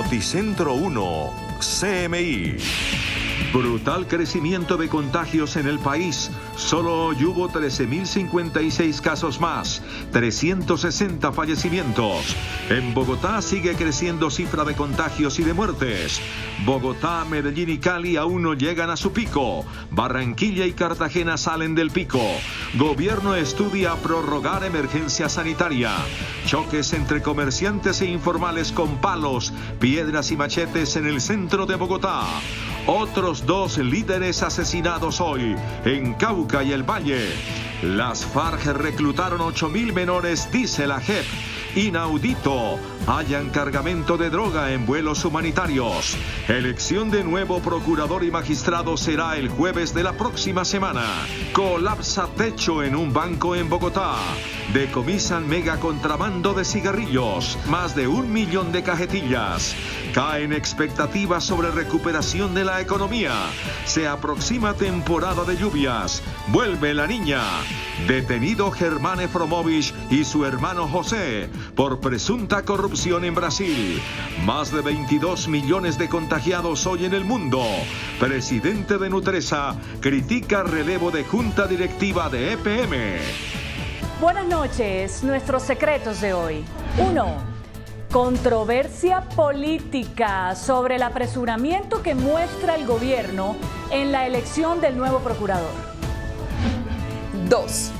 Noticentro 1, CMI. Brutal crecimiento de contagios en el país. Solo hoy hubo 13.056 casos más, 360 fallecimientos. En Bogotá sigue creciendo cifra de contagios y de muertes. Bogotá, Medellín y Cali aún no llegan a su pico. Barranquilla y Cartagena salen del pico. Gobierno estudia prorrogar emergencia sanitaria. Choques entre comerciantes e informales con palos, piedras y machetes en el centro de Bogotá. Otros 2 líderes asesinados hoy en Cauca y el Valle. Las FARC reclutaron 8.000 menores, dice la JEP. Inaudito, hallan cargamento de droga en vuelos humanitarios. Elección de nuevo procurador y magistrado será el jueves de la próxima semana. Colapsa techo en un banco en Bogotá. Decomisan mega contrabando de cigarrillos, más de 1 millón de cajetillas. Caen expectativas sobre recuperación de la economía. Se aproxima temporada de lluvias. Vuelve la niña. Detenido Germán Efromovich y su hermano José por presunta corrupción en Brasil. Más de 22 millones de contagiados hoy en el mundo. Presidente de Nutresa critica relevo de junta directiva de EPM. Buenas noches, nuestros secretos de hoy. 1. Controversia política sobre el apresuramiento que muestra el gobierno en la elección del nuevo procurador. 2.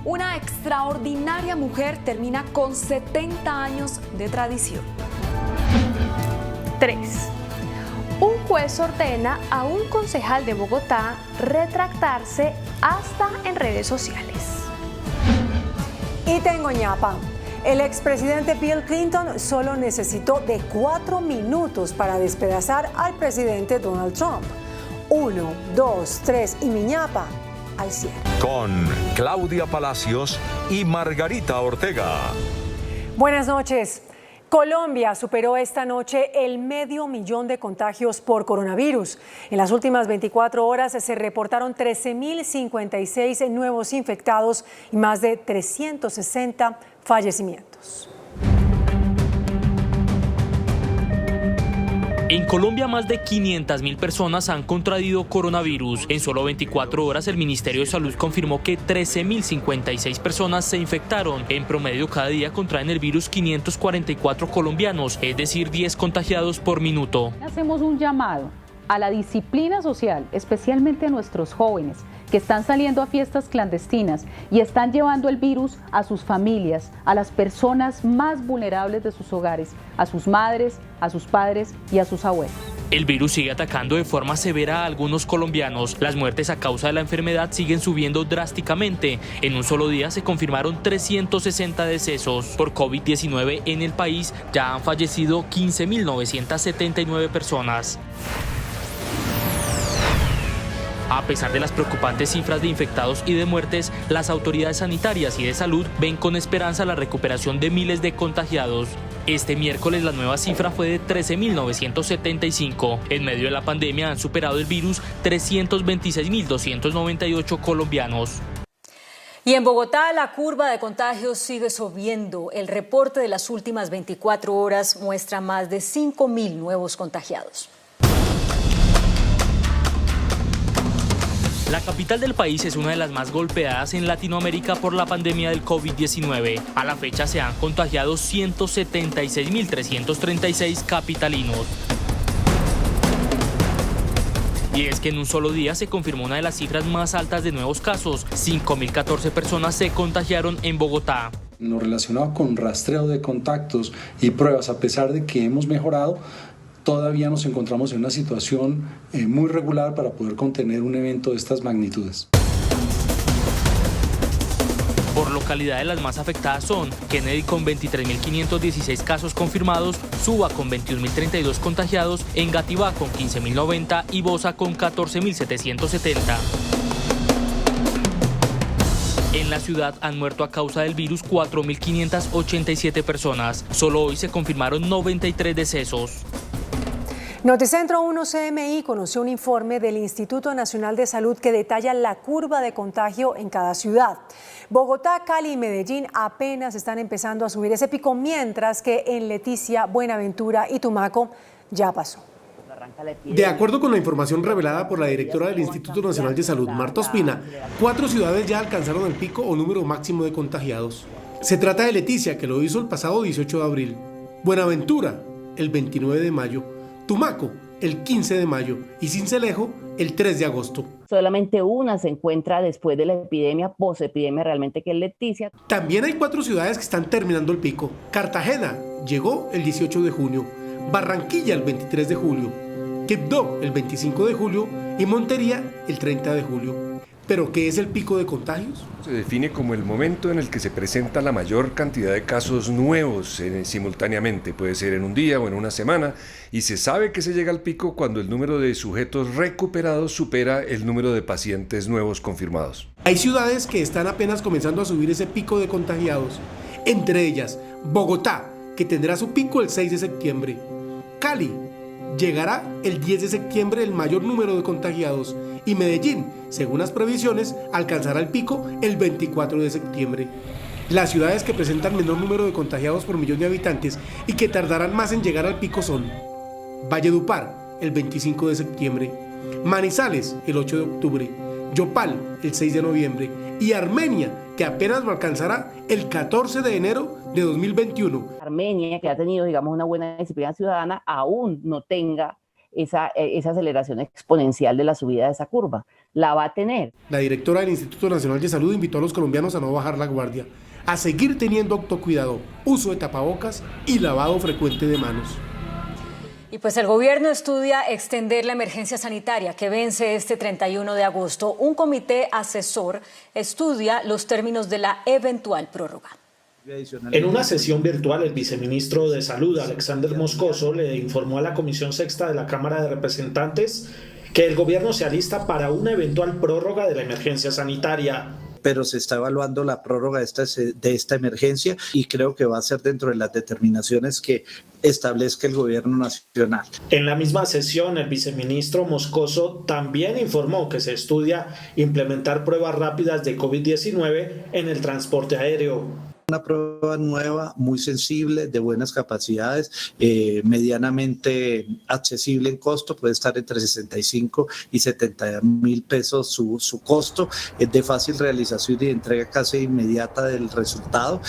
Una extraordinaria mujer termina con 70 años de tradición. 3. Un juez ordena a un concejal de Bogotá retractarse hasta en redes sociales. Y tengo ñapa. El expresidente Bill Clinton solo necesitó de 4 minutos para despedazar al presidente Donald Trump. 1, 2, 3 y mi ñapa al cierre. Con Claudia Palacios y Margarita Ortega. Buenas noches. Colombia superó esta noche el 500.000 de contagios por coronavirus. En las últimas 24 horas se reportaron 13.056 nuevos infectados y más de 360 fallecimientos. En Colombia, más de 500.000 personas han contraído coronavirus. En solo 24 horas, el Ministerio de Salud confirmó que 13.056 personas se infectaron. En promedio, cada día contraen el virus 544 colombianos, es decir, 10 contagiados por minuto. Hacemos un llamado a la disciplina social, especialmente a nuestros jóvenes que están saliendo a fiestas clandestinas y están llevando el virus a sus familias, a las personas más vulnerables de sus hogares, a sus madres, a sus padres y a sus abuelos. El virus sigue atacando de forma severa a algunos colombianos. Las muertes a causa de la enfermedad siguen subiendo drásticamente. En un solo día se confirmaron 360 decesos por COVID-19 en el país. Ya han fallecido 15.979 personas. A pesar de las preocupantes cifras de infectados y de muertes, las autoridades sanitarias y de salud ven con esperanza la recuperación de miles de contagiados. Este miércoles la nueva cifra fue de 13.975. En medio de la pandemia han superado el virus 326.298 colombianos. Y en Bogotá la curva de contagios sigue subiendo. El reporte de las últimas 24 horas muestra más de 5.000 nuevos contagiados. La capital del país es una de las más golpeadas en Latinoamérica por la pandemia del COVID-19. A la fecha se han contagiado 176.336 capitalinos. Y es que en un solo día se confirmó una de las cifras más altas de nuevos casos. 5.014 personas se contagiaron en Bogotá. En lo relacionado con rastreo de contactos y pruebas, a pesar de que hemos mejorado, todavía nos encontramos en una situación muy regular para poder contener un evento de estas magnitudes. Por localidades las más afectadas son Kennedy con 23.516 casos confirmados, Suba con 21.032 contagiados, Engativá con 15.090 y Bosa con 14.770. En la ciudad han muerto a causa del virus 4.587 personas. Solo hoy se confirmaron 93 decesos. Noticentro 1 CMI conoció un informe del Instituto Nacional de Salud que detalla la curva de contagio en cada ciudad. Bogotá, Cali y Medellín apenas están empezando a subir ese pico, mientras que en Leticia, Buenaventura y Tumaco ya pasó. De acuerdo con la información revelada por la directora del Instituto Nacional de Salud, Marta Ospina, 4 ciudades ya alcanzaron el pico o número máximo de contagiados. Se trata de Leticia, que lo hizo el pasado 18 de abril, Buenaventura, el 29 de mayo, Tumaco, el 15 de mayo y Sincelejo, el 3 de agosto. Solamente una se encuentra después de la epidemia, posepidemia realmente, que es Leticia. También hay 4 ciudades que están terminando el pico. Cartagena llegó el 18 de junio, Barranquilla el 23 de julio, Quibdó el 25 de julio y Montería el 30 de julio. ¿Pero qué es el pico de contagios? Se define como el momento en el que se presenta la mayor cantidad de casos nuevos simultáneamente, puede ser en un día o en una semana, y se sabe que se llega al pico cuando el número de sujetos recuperados supera el número de pacientes nuevos confirmados. Hay ciudades que están apenas comenzando a subir ese pico de contagiados, entre ellas Bogotá, que tendrá su pico el 6 de septiembre, Cali, llegará el 10 de septiembre el mayor número de contagiados, y Medellín, según las previsiones, alcanzará el pico el 24 de septiembre. Las ciudades que presentan menor número de contagiados por millón de habitantes y que tardarán más en llegar al pico son Valledupar, el 25 de septiembre, Manizales, el 8 de octubre, Yopal, el 6 de noviembre, y Armenia, que apenas lo alcanzará el 14 de enero de 2021. Armenia, que ha tenido, digamos, una buena disciplina ciudadana, aún no tenga esa aceleración exponencial de la subida de esa curva. La va a tener. La directora del Instituto Nacional de Salud invitó a los colombianos a no bajar la guardia, a seguir teniendo autocuidado, uso de tapabocas y lavado frecuente de manos. Y pues el gobierno estudia extender la emergencia sanitaria que vence este 31 de agosto. Un comité asesor estudia los términos de la eventual prórroga. En una sesión virtual, el viceministro de Salud, Alexander Moscoso, le informó a la Comisión Sexta de la Cámara de Representantes que el gobierno se alista para una eventual prórroga de la emergencia sanitaria. Pero se está evaluando la prórroga de esta emergencia y creo que va a ser dentro de las determinaciones que establezca el gobierno nacional. En la misma sesión, el viceministro Moscoso también informó que se estudia implementar pruebas rápidas de COVID-19 en el transporte aéreo. Una prueba nueva, muy sensible, de buenas capacidades, medianamente accesible en costo, puede estar entre 65 y 70 mil pesos su costo, de fácil realización y entrega casi inmediata del resultado.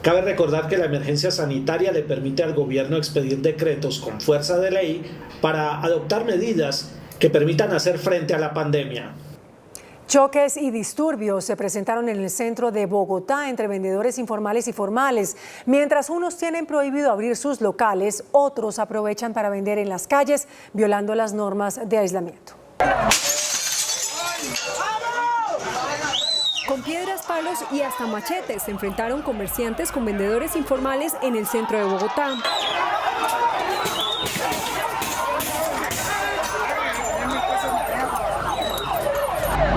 Cabe recordar que la emergencia sanitaria le permite al gobierno expedir decretos con fuerza de ley para adoptar medidas que permitan hacer frente a la pandemia. Choques y disturbios se presentaron en el centro de Bogotá entre vendedores informales y formales. Mientras unos tienen prohibido abrir sus locales, otros aprovechan para vender en las calles, violando las normas de aislamiento. Con piedras, palos y hasta machetes se enfrentaron comerciantes con vendedores informales en el centro de Bogotá.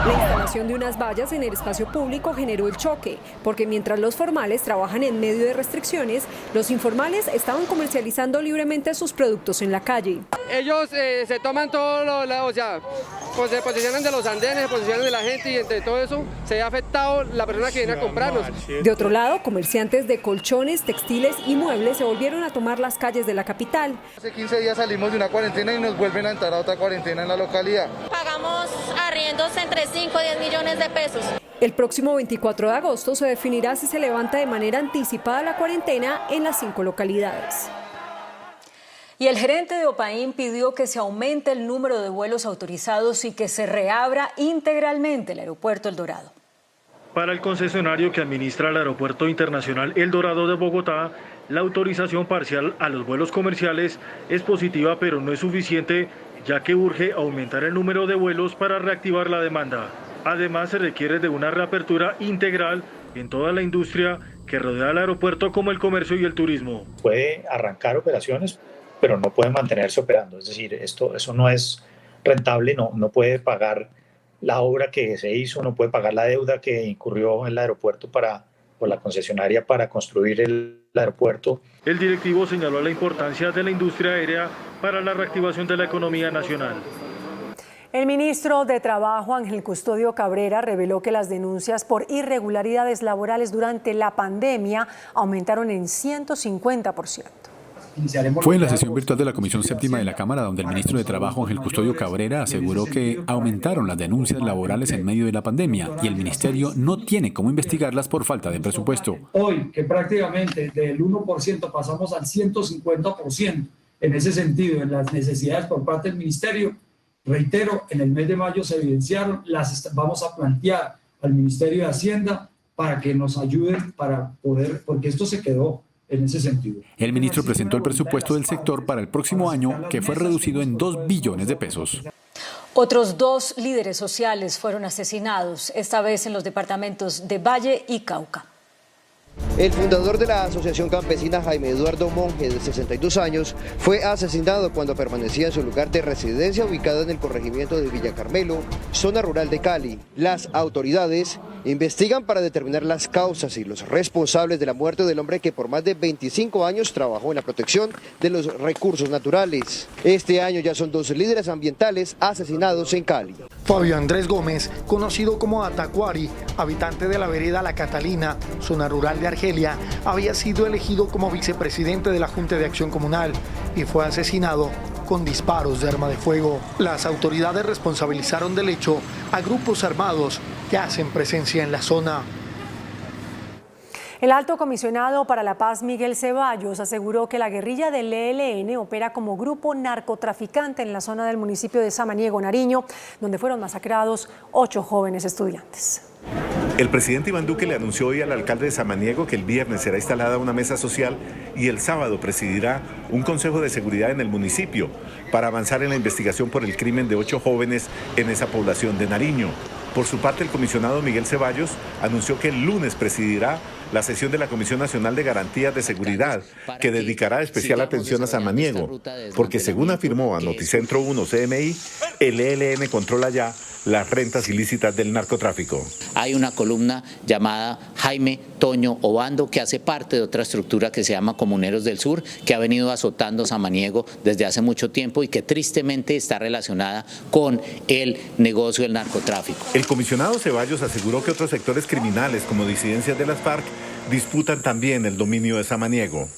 La instalación de unas vallas en el espacio público generó el choque, porque mientras los formales trabajan en medio de restricciones, los informales estaban comercializando libremente sus productos en la calle. Ellos se toman todo, pues se posicionan de los andenes, se posicionan de la gente y entre todo eso se ha afectado la persona que viene a comprarnos. De otro lado, comerciantes de colchones, textiles y muebles se volvieron a tomar las calles de la capital. Hace 15 días salimos de una cuarentena y nos vuelven a entrar a otra cuarentena en la localidad. Pagamos arriendos entre 5 y 10 millones de pesos. El próximo 24 de agosto se definirá si se levanta de manera anticipada la cuarentena en las 5 localidades. Y el gerente de OPAIN pidió que se aumente el número de vuelos autorizados y que se reabra integralmente el aeropuerto El Dorado. Para el concesionario que administra el Aeropuerto Internacional El Dorado de Bogotá, la autorización parcial a los vuelos comerciales es positiva, pero no es suficiente, ya que urge aumentar el número de vuelos para reactivar la demanda. Además, se requiere de una reapertura integral en toda la industria que rodea al aeropuerto, como el comercio y el turismo. Puede arrancar operaciones, pero no puede mantenerse operando. Es decir, eso no es rentable, no puede pagar la obra que se hizo, no puede pagar la deuda que incurrió el aeropuerto por la concesionaria para construir el aeropuerto. El directivo señaló la importancia de la industria aérea para la reactivación de la economía nacional. El ministro de Trabajo, Ángel Custodio Cabrera, reveló que las denuncias por irregularidades laborales durante la pandemia aumentaron en 150%. Fue en la sesión virtual de la Comisión Séptima de la Cámara donde el ministro de Trabajo, Ángel Custodio Cabrera, aseguró que aumentaron las denuncias laborales en medio de la pandemia y el ministerio no tiene cómo investigarlas por falta de presupuesto. Hoy, que prácticamente del 1% pasamos al 150%, en ese sentido, en las necesidades por parte del ministerio, reitero, en el mes de mayo se evidenciaron, vamos a plantear al Ministerio de Hacienda para que nos ayuden para poder, porque esto se quedó en ese sentido. El ministro presentó el presupuesto del sector para el próximo año, que fue reducido en 2 billones de pesos. Otros 2 líderes sociales fueron asesinados, esta vez en los departamentos de Valle y Cauca. El fundador de la Asociación Campesina, Jaime Eduardo Monge, de 62 años, fue asesinado cuando permanecía en su lugar de residencia ubicado en el corregimiento de Villa Carmelo, zona rural de Cali. Las autoridades investigan para determinar las causas y los responsables de la muerte del hombre que por más de 25 años trabajó en la protección de los recursos naturales. Este año ya son 2 líderes ambientales asesinados en Cali. Fabio Andrés Gómez, conocido como Atacuari, habitante de la vereda La Catalina, zona rural de Argelia, había sido elegido como vicepresidente de la Junta de Acción Comunal y fue asesinado con disparos de arma de fuego. Las autoridades responsabilizaron del hecho a grupos armados que hacen presencia en la zona. El alto comisionado para la paz, Miguel Ceballos, aseguró que la guerrilla del ELN opera como grupo narcotraficante en la zona del municipio de Samaniego, Nariño, donde fueron masacrados 8 jóvenes estudiantes. El presidente Iván Duque le anunció hoy al alcalde de Samaniego que el viernes será instalada una mesa social y el sábado presidirá un consejo de seguridad en el municipio para avanzar en la investigación por el crimen de 8 jóvenes en esa población de Nariño. Por su parte, el comisionado Miguel Ceballos anunció que el lunes presidirá la sesión de la Comisión Nacional de Garantías de Seguridad, que dedicará especial atención a Samaniego, porque según afirmó a Noticentro 1 CMI, el ELN controla ya las rentas ilícitas del narcotráfico. Hay una columna llamada Jaime Toño Obando, que hace parte de otra estructura que se llama Comuneros del Sur, que ha venido azotando Samaniego desde hace mucho tiempo y que tristemente está relacionada con el negocio del narcotráfico. El comisionado Ceballos aseguró que otros sectores criminales, como disidencias de las FARC, disputan también el dominio de Samaniego.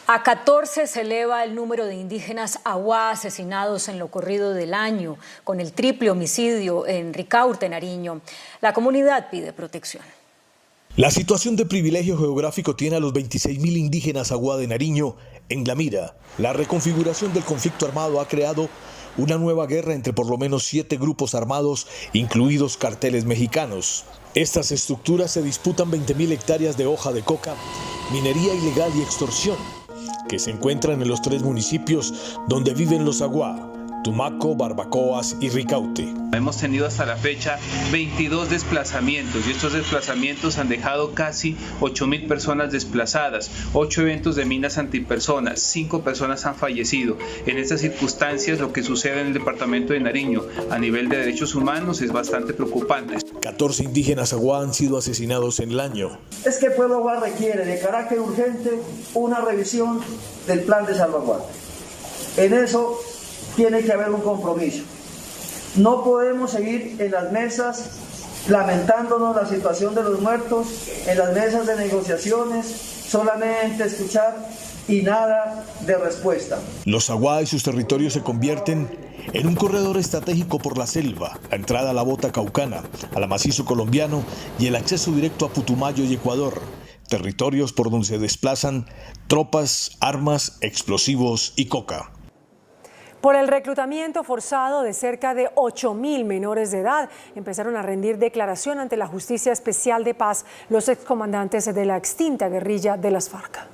A 14 se eleva el número de indígenas aguá asesinados en lo corrido del año, con el triple homicidio en Ricaurte, Nariño. La comunidad pide protección. La situación de privilegio geográfico tiene a los 26.000 indígenas aguá de Nariño en la mira. La reconfiguración del conflicto armado ha creado una nueva guerra entre por lo menos 7 grupos armados, incluidos carteles mexicanos. Estas estructuras se disputan 20.000 hectáreas de hoja de coca, minería ilegal y extorsión, que se encuentran en los 3 municipios donde viven los aguá: Tumaco, Barbacoas y Ricaute. Hemos tenido hasta la fecha 22 desplazamientos y estos desplazamientos han dejado casi 8.000 personas desplazadas, 8 eventos de minas antipersonas, 5 personas han fallecido. En estas circunstancias lo que sucede en el departamento de Nariño a nivel de derechos humanos es bastante preocupante. 14 indígenas aguá han sido asesinados en el año. Es que el pueblo aguá requiere de carácter urgente una revisión del plan de salvaguardia. En eso tiene que haber un compromiso. No podemos seguir en las mesas lamentándonos la situación de los muertos, en las mesas de negociaciones, solamente escuchar y nada de respuesta. Los aguá y sus territorios se convierten en un corredor estratégico por la selva, la entrada a la bota caucana, al macizo colombiano y el acceso directo a Putumayo y Ecuador, territorios por donde se desplazan tropas, armas, explosivos y coca. Por el reclutamiento forzado de cerca de 8.000 menores de edad, empezaron a rendir declaración ante la Justicia Especial de Paz los excomandantes de la extinta guerrilla de las FARC.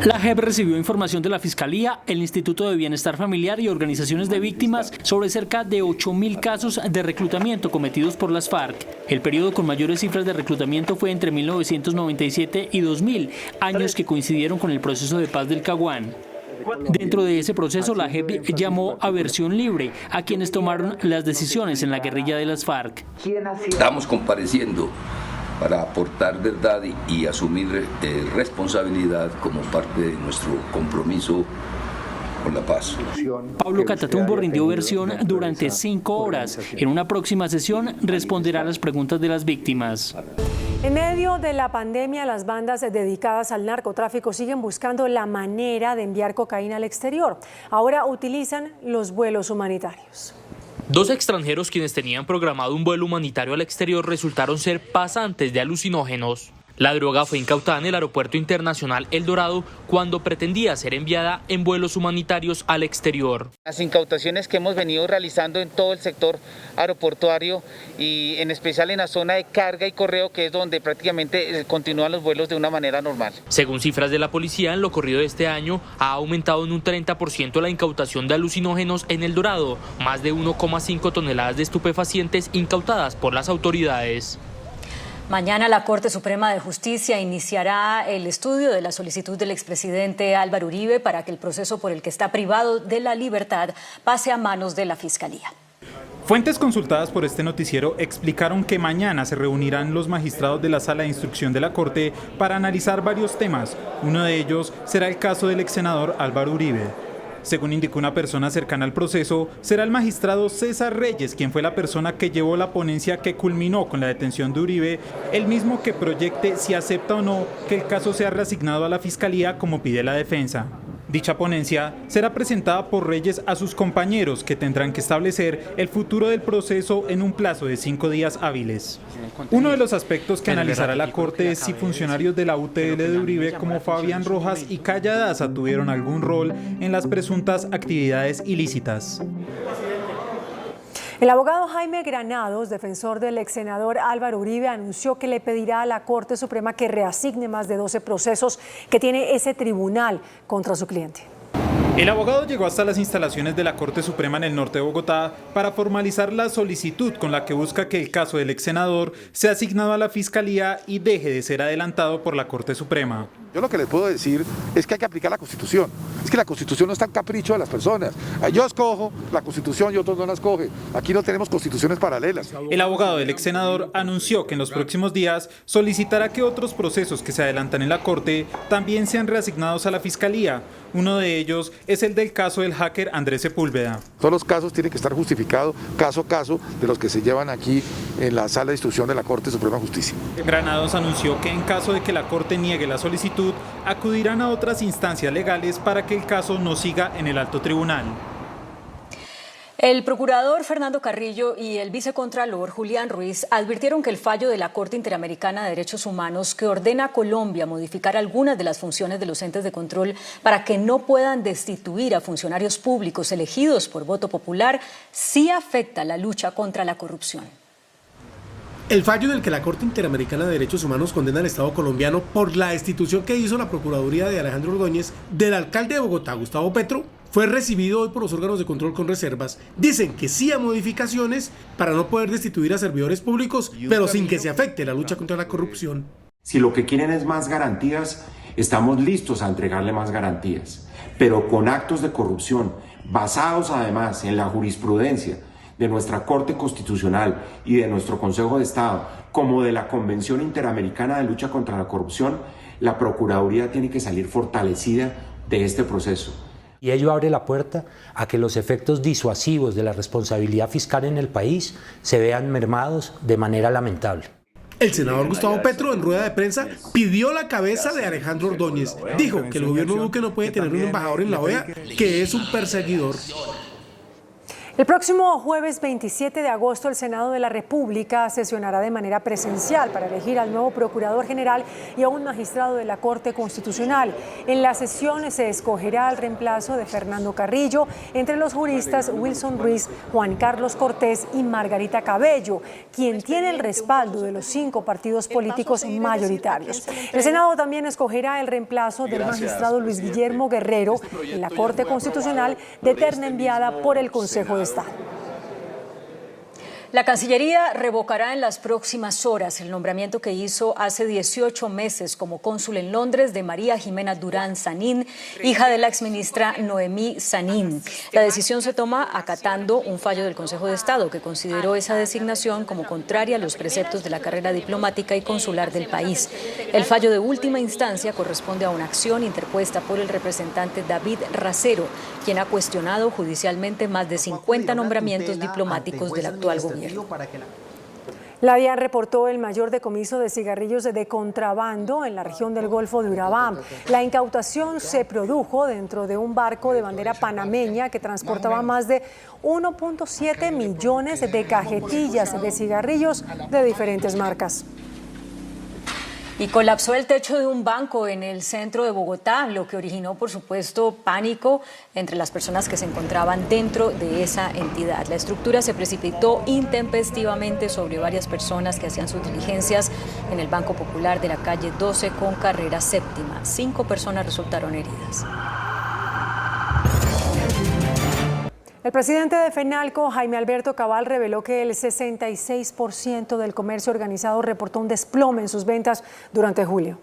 La JEP recibió información de la Fiscalía, el Instituto de Bienestar Familiar y organizaciones de víctimas sobre cerca de 8.000 casos de reclutamiento cometidos por las FARC. El periodo con mayores cifras de reclutamiento fue entre 1997 y 2000, años que coincidieron con el proceso de paz del Caguán. Dentro de ese proceso, la JEP llamó a versión libre a quienes tomaron las decisiones en la guerrilla de las FARC. Estamos compareciendo para aportar verdad y asumir responsabilidad como parte de nuestro compromiso por la paz. Pablo Catatumbo rindió versión durante 5 horas. En una próxima sesión responderá a las preguntas de las víctimas. En medio de la pandemia, las bandas dedicadas al narcotráfico siguen buscando la manera de enviar cocaína al exterior. Ahora utilizan los vuelos humanitarios. 2 extranjeros quienes tenían programado un vuelo humanitario al exterior resultaron ser pasantes de alucinógenos. La droga fue incautada en el Aeropuerto Internacional El Dorado cuando pretendía ser enviada en vuelos humanitarios al exterior. Las incautaciones que hemos venido realizando en todo el sector aeroportuario y en especial en la zona de carga y correo, que es donde prácticamente continúan los vuelos de una manera normal. Según cifras de la policía, en lo corrido de este año ha aumentado en un 30% la incautación de alucinógenos en El Dorado, más de 1,5 toneladas de estupefacientes incautadas por las autoridades. Mañana la Corte Suprema de Justicia iniciará el estudio de la solicitud del expresidente Álvaro Uribe para que el proceso por el que está privado de la libertad pase a manos de la Fiscalía. Fuentes consultadas por este noticiero explicaron que mañana se reunirán los magistrados de la Sala de Instrucción de la Corte para analizar varios temas. Uno de ellos será el caso del exsenador Álvaro Uribe. Según indicó una persona cercana al proceso, será el magistrado César Reyes quien fue la persona que llevó la ponencia que culminó con la detención de Uribe, el mismo que proyecte si acepta o no que el caso sea reasignado a la Fiscalía como pide la defensa. Dicha ponencia será presentada por Reyes a sus compañeros, que tendrán que establecer el futuro del proceso en un plazo de 5 días hábiles. Uno de los aspectos que analizará la Corte es si funcionarios de la UTL de Uribe como Fabián Rojas y Calla Daza tuvieron algún rol en las presuntas actividades ilícitas. El abogado Jaime Granados, defensor del exsenador Álvaro Uribe, anunció que le pedirá a la Corte Suprema que reasigne más de 12 procesos que tiene ese tribunal contra su cliente. El abogado llegó hasta las instalaciones de la Corte Suprema en el norte de Bogotá para formalizar la solicitud con la que busca que el caso del exsenador sea asignado a la Fiscalía y deje de ser adelantado por la Corte Suprema. Yo lo que les puedo decir es que hay que aplicar la Constitución. Es que la Constitución no está en capricho de las personas. Yo escojo la Constitución y otros no la escogen. Aquí no tenemos constituciones paralelas. El abogado del exsenador anunció que en los próximos días solicitará que otros procesos que se adelantan en la Corte también sean reasignados a la Fiscalía. Uno de ellos es el del caso del hacker Andrés Sepúlveda. Todos los casos tienen que estar justificados caso a caso de los que se llevan aquí en la Sala de Instrucción de la Corte Suprema de Justicia. Granados anunció que en caso de que la Corte niegue la solicitud, acudirán a otras instancias legales para que el caso no siga en el alto tribunal. El procurador Fernando Carrillo y el vicecontralor Julián Ruiz advirtieron que el fallo de la Corte Interamericana de Derechos Humanos que ordena a Colombia modificar algunas de las funciones de los entes de control para que no puedan destituir a funcionarios públicos elegidos por voto popular sí afecta la lucha contra la corrupción. El fallo en el que la Corte Interamericana de Derechos Humanos condena al Estado colombiano por la destitución que hizo la Procuraduría de Alejandro Ordóñez del alcalde de Bogotá, Gustavo Petro, fue recibido hoy por los órganos de control con reservas. Dicen que sí a modificaciones para no poder destituir a servidores públicos, pero sin que se afecte la lucha contra la corrupción. Si lo que quieren es más garantías, estamos listos a entregarle más garantías, pero con actos de corrupción, basados además en la jurisprudencia de nuestra Corte Constitucional y de nuestro Consejo de Estado, como de la Convención Interamericana de Lucha contra la Corrupción, la Procuraduría tiene que salir fortalecida de este proceso. Y ello abre la puerta a que los efectos disuasivos de la responsabilidad fiscal en el país se vean mermados de manera lamentable. El senador Gustavo Petro, en rueda de prensa, pidió la cabeza de Alejandro Ordóñez. Dijo que el gobierno Duque no puede tener un embajador en la OEA que es un perseguidor. El próximo jueves 27 de agosto el Senado de la República sesionará de manera presencial para elegir al nuevo Procurador General y a un magistrado de la Corte Constitucional. En la sesión se escogerá el reemplazo de Fernando Carrillo entre los juristas Wilson Ruiz, Juan Carlos Cortés y Margarita Cabello, quien tiene el respaldo de los 5 partidos políticos mayoritarios. El Senado también escogerá el reemplazo del magistrado Luis Guillermo Guerrero en la Corte Constitucional de terna enviada por el Consejo de Estado. La Cancillería revocará en las próximas horas el nombramiento que hizo hace 18 meses como cónsul en Londres de María Jimena Durán Sanín, hija de la exministra Noemí Sanín. La decisión se toma acatando un fallo del Consejo de Estado que consideró esa designación como contraria a los preceptos de la carrera diplomática y consular del país. El fallo de última instancia corresponde a una acción interpuesta por el representante David Racero, quien ha cuestionado judicialmente más de 50 nombramientos diplomáticos del actual gobierno. La DIAN reportó el mayor decomiso de cigarrillos de contrabando en la región del Golfo de Urabá. La incautación se produjo dentro de un barco de bandera panameña que transportaba más de 1.7 millones de cajetillas de cigarrillos de diferentes marcas. Y colapsó el techo de un banco en el centro de Bogotá, lo que originó, por supuesto, pánico entre las personas que se encontraban dentro de esa entidad. La estructura se precipitó intempestivamente sobre varias personas que hacían sus diligencias en el Banco Popular de la calle 12 con carrera séptima. 5 personas resultaron heridas. El presidente de FENALCO, Jaime Alberto Cabal, reveló que el 66% del comercio organizado reportó un desplome en sus ventas durante julio.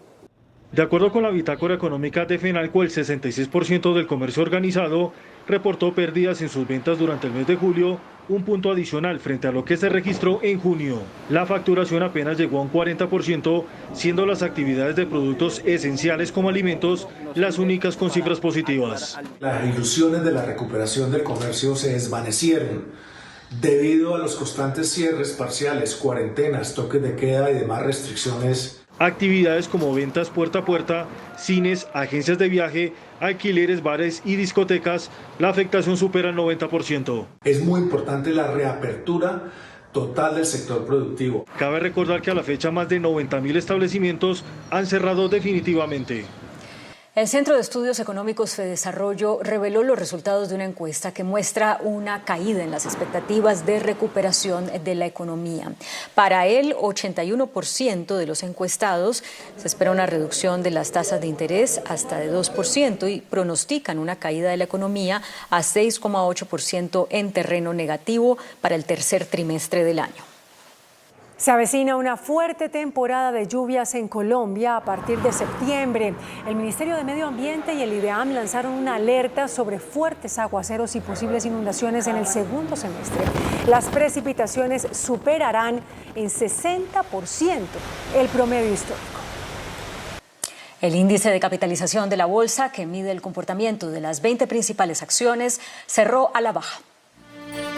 De acuerdo con la bitácora económica de FENALCO, el 66% del comercio organizado reportó pérdidas en sus ventas durante el mes de julio, un punto adicional frente a lo que se registró en junio. La facturación apenas llegó a un 40%, siendo las actividades de productos esenciales como alimentos las únicas con cifras positivas. Las ilusiones de la recuperación del comercio se desvanecieron debido a los constantes cierres parciales, cuarentenas, toques de queda y demás restricciones. Actividades como ventas puerta a puerta, cines, agencias de viaje, alquileres, bares y discotecas, la afectación supera el 90%. Es muy importante la reapertura total del sector productivo. Cabe recordar que a la fecha más de 90.000 establecimientos han cerrado definitivamente. El Centro de Estudios Económicos Fedesarrollo reveló los resultados de una encuesta que muestra una caída en las expectativas de recuperación de la economía. Para el 81% de los encuestados se espera una reducción de las tasas de interés hasta de 2% y pronostican una caída de la economía a 6,8% en terreno negativo para el tercer trimestre del año. Se avecina una fuerte temporada de lluvias en Colombia a partir de septiembre. El Ministerio de Medio Ambiente y el IDEAM lanzaron una alerta sobre fuertes aguaceros y posibles inundaciones en el segundo semestre. Las precipitaciones superarán en 60% el promedio histórico. El índice de capitalización de la bolsa, que mide el comportamiento de las 20 principales acciones, cerró a la baja.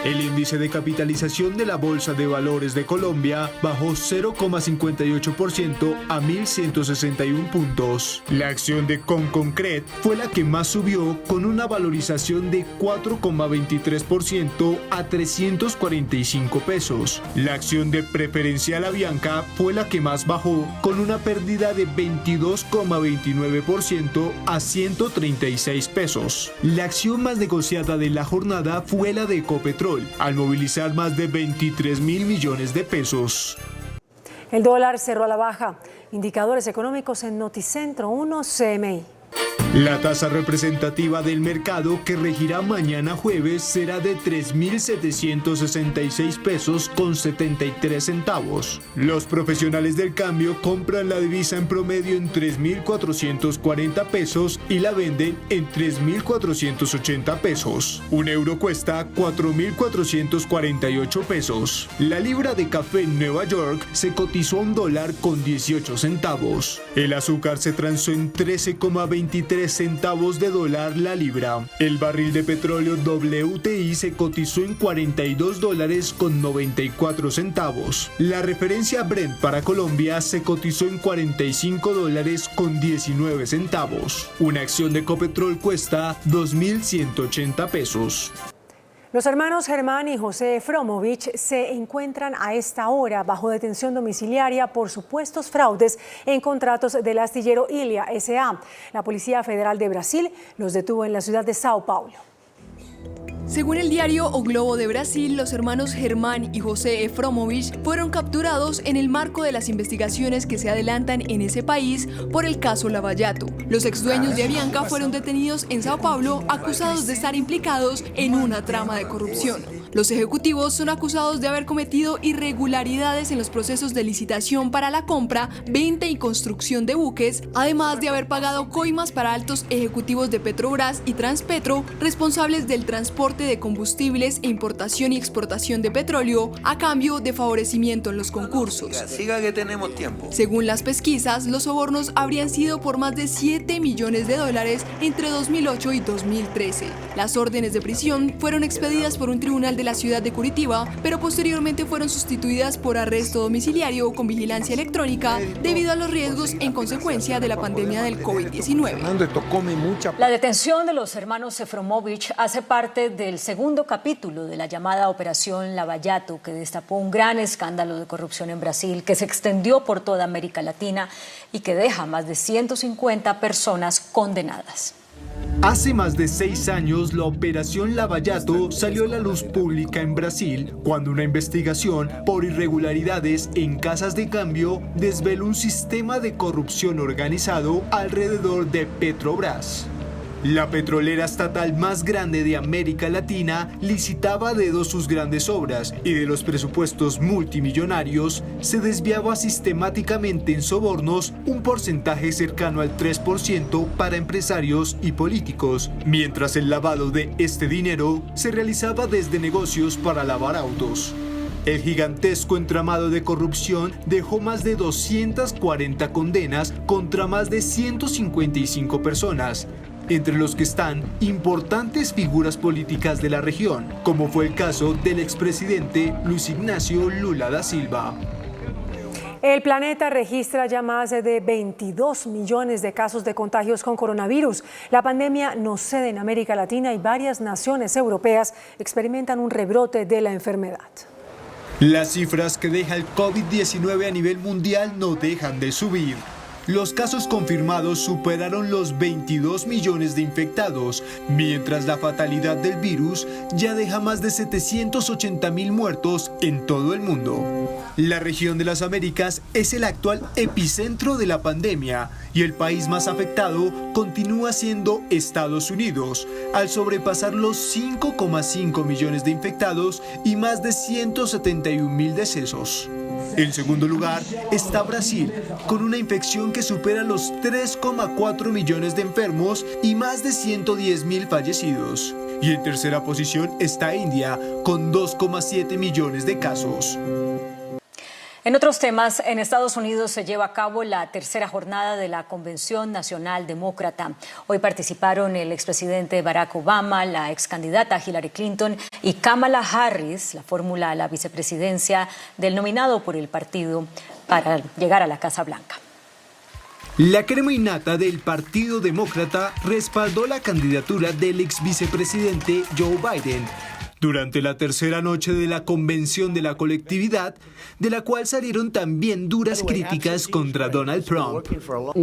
El índice de capitalización de la Bolsa de Valores de Colombia bajó 0,58% a 1.161 puntos. La acción de Conconcret fue la que más subió con una valorización de 4,23% a 345 pesos. La acción de Preferencial Avianca fue la que más bajó con una pérdida de 22,29% a 136 pesos. La acción más negociada de la jornada fue la de Ecopetrol, al movilizar más de 23.000 millones de pesos. El dólar cerró a la baja. Indicadores económicos en Noticentro 1 CMI. La tasa representativa del mercado que regirá mañana jueves será de 3.766 pesos con 73 centavos. Los profesionales del cambio compran la divisa en promedio en 3.440 pesos y la venden en 3.480 pesos. Un euro cuesta 4.448 pesos. La libra de café en Nueva York se cotizó a $1 con 18 centavos. El azúcar se transó en 13,23 centavos de dólar la libra. El barril de petróleo WTI se cotizó en $42 con 94 centavos. La referencia Brent para Colombia se cotizó en $45 con 19 centavos. Una acción de Ecopetrol cuesta 2.180 pesos. Los hermanos Germán y José Efromovich se encuentran a esta hora bajo detención domiciliaria por supuestos fraudes en contratos del astillero Ilha S.A. La Policía Federal de Brasil los detuvo en la ciudad de Sao Paulo. Según el diario O Globo de Brasil, los hermanos Germán y José Efromovich fueron capturados en el marco de las investigaciones que se adelantan en ese país por el caso Lavallato. Los exdueños de Avianca fueron detenidos en Sao Paulo acusados de estar implicados en una trama de corrupción. Los ejecutivos son acusados de haber cometido irregularidades en los procesos de licitación para la compra, venta y construcción de buques, además de haber pagado coimas para altos ejecutivos de Petrobras y Transpetro, responsables del transporte de combustibles e importación y exportación de petróleo, a cambio de favorecimiento en los concursos. Siga que tenemos tiempo. Según las pesquisas, los sobornos habrían sido por más de $7 millones entre 2008 y 2013. Las órdenes de prisión fueron expedidas por un tribunal de la ciudad de Curitiba, pero posteriormente fueron sustituidas por arresto domiciliario con vigilancia electrónica debido a los riesgos en consecuencia de la pandemia del COVID-19. La detención de los hermanos Efromovich hace parte del segundo capítulo de la llamada Operación Lava Jato, que destapó un gran escándalo de corrupción en Brasil que se extendió por toda América Latina y que deja más de 150 personas condenadas. Hace más de 6 años, la Operación Lava Jato salió a la luz pública en Brasil cuando una investigación por irregularidades en casas de cambio desveló un sistema de corrupción organizado alrededor de Petrobras. La petrolera estatal más grande de América Latina licitaba a dedo sus grandes obras y de los presupuestos multimillonarios se desviaba sistemáticamente en sobornos un porcentaje cercano al 3% para empresarios y políticos, mientras el lavado de este dinero se realizaba desde negocios para lavar autos. El gigantesco entramado de corrupción dejó más de 240 condenas contra más de 155 personas, entre los que están importantes figuras políticas de la región, como fue el caso del expresidente Luis Ignacio Lula da Silva. El planeta registra ya más de 22 millones de casos de contagios con coronavirus. La pandemia no cede en América Latina y varias naciones europeas experimentan un rebrote de la enfermedad. Las cifras que deja el COVID-19 a nivel mundial no dejan de subir. Los casos confirmados superaron los 22 millones de infectados, mientras la fatalidad del virus ya deja más de 780.000 muertos en todo el mundo. La región de las Américas es el actual epicentro de la pandemia y el país más afectado continúa siendo Estados Unidos, al sobrepasar los 5,5 millones de infectados y más de 171.000 decesos. En segundo lugar está Brasil, con una infección que supera los 3,4 millones de enfermos y más de 110.000 fallecidos. Y en tercera posición está India, con 2,7 millones de casos. En otros temas, en Estados Unidos se lleva a cabo la tercera jornada de la Convención Nacional Demócrata. Hoy participaron el expresidente Barack Obama, la excandidata Hillary Clinton y Kamala Harris, la fórmula a la vicepresidencia del nominado por el partido para llegar a la Casa Blanca. La crema innata del Partido Demócrata respaldó la candidatura del ex vicepresidente Joe Biden durante la tercera noche de la convención de la colectividad, de la cual salieron también duras críticas contra Donald Trump.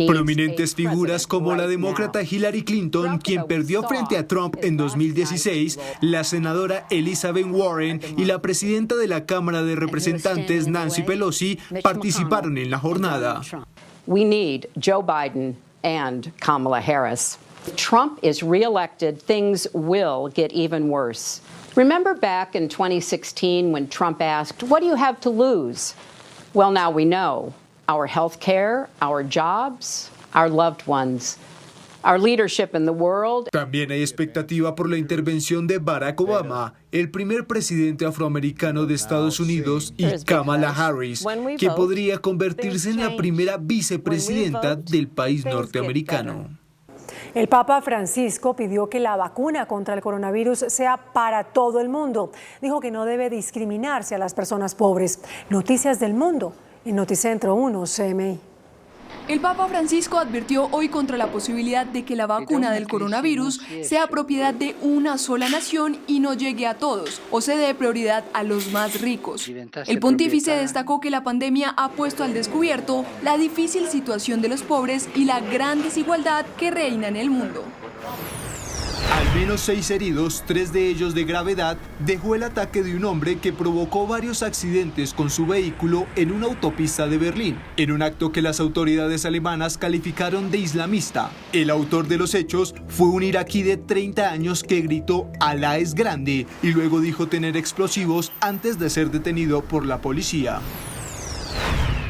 Prominentes figuras como la demócrata Hillary Clinton, quien perdió frente a Trump en 2016, la senadora Elizabeth Warren y la presidenta de la Cámara de Representantes Nancy Pelosi participaron en la jornada. We need Joe Biden and Kamala Harris. If Trump is reelected, things will get even worse. Remember back in 2016 when Trump asked, "What do you have to lose?" Well, now we know. Our health care, our jobs, our loved ones. Our leadership in the world. También hay expectativa por la intervención de Barack Obama, el primer presidente afroamericano de Estados Unidos, y Kamala Harris, que podría convertirse en la primera vicepresidenta del país norteamericano. El Papa Francisco pidió que la vacuna contra el coronavirus sea para todo el mundo. Dijo que no debe discriminarse a las personas pobres. Noticias del mundo en Noticentro 1 CMI. El Papa Francisco advirtió hoy contra la posibilidad de que la vacuna del coronavirus sea propiedad de una sola nación y no llegue a todos, o se dé prioridad a los más ricos. El pontífice destacó que la pandemia ha puesto al descubierto la difícil situación de los pobres y la gran desigualdad que reina en el mundo. Al menos 6 heridos, 3 de ellos de gravedad, dejó el ataque de un hombre que provocó varios accidentes con su vehículo en una autopista de Berlín, en un acto que las autoridades alemanas calificaron de islamista. El autor de los hechos fue un iraquí de 30 años que gritó "Alá es grande" y luego dijo tener explosivos antes de ser detenido por la policía.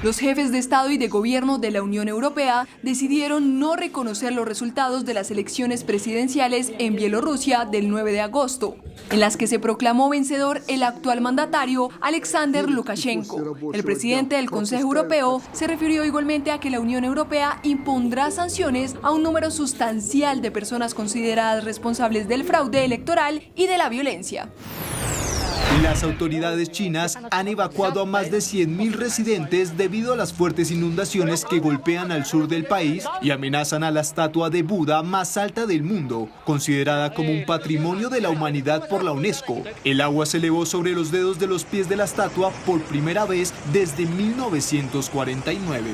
Los jefes de Estado y de Gobierno de la Unión Europea decidieron no reconocer los resultados de las elecciones presidenciales en Bielorrusia del 9 de agosto, en las que se proclamó vencedor el actual mandatario Alexander Lukashenko. El presidente del Consejo Europeo se refirió igualmente a que la Unión Europea impondrá sanciones a un número sustancial de personas consideradas responsables del fraude electoral y de la violencia. Las autoridades chinas han evacuado a más de 100.000 residentes debido a las fuertes inundaciones que golpean al sur del país y amenazan a la estatua de Buda más alta del mundo, considerada como un patrimonio de la humanidad por la UNESCO. El agua se elevó sobre los dedos de los pies de la estatua por primera vez desde 1949.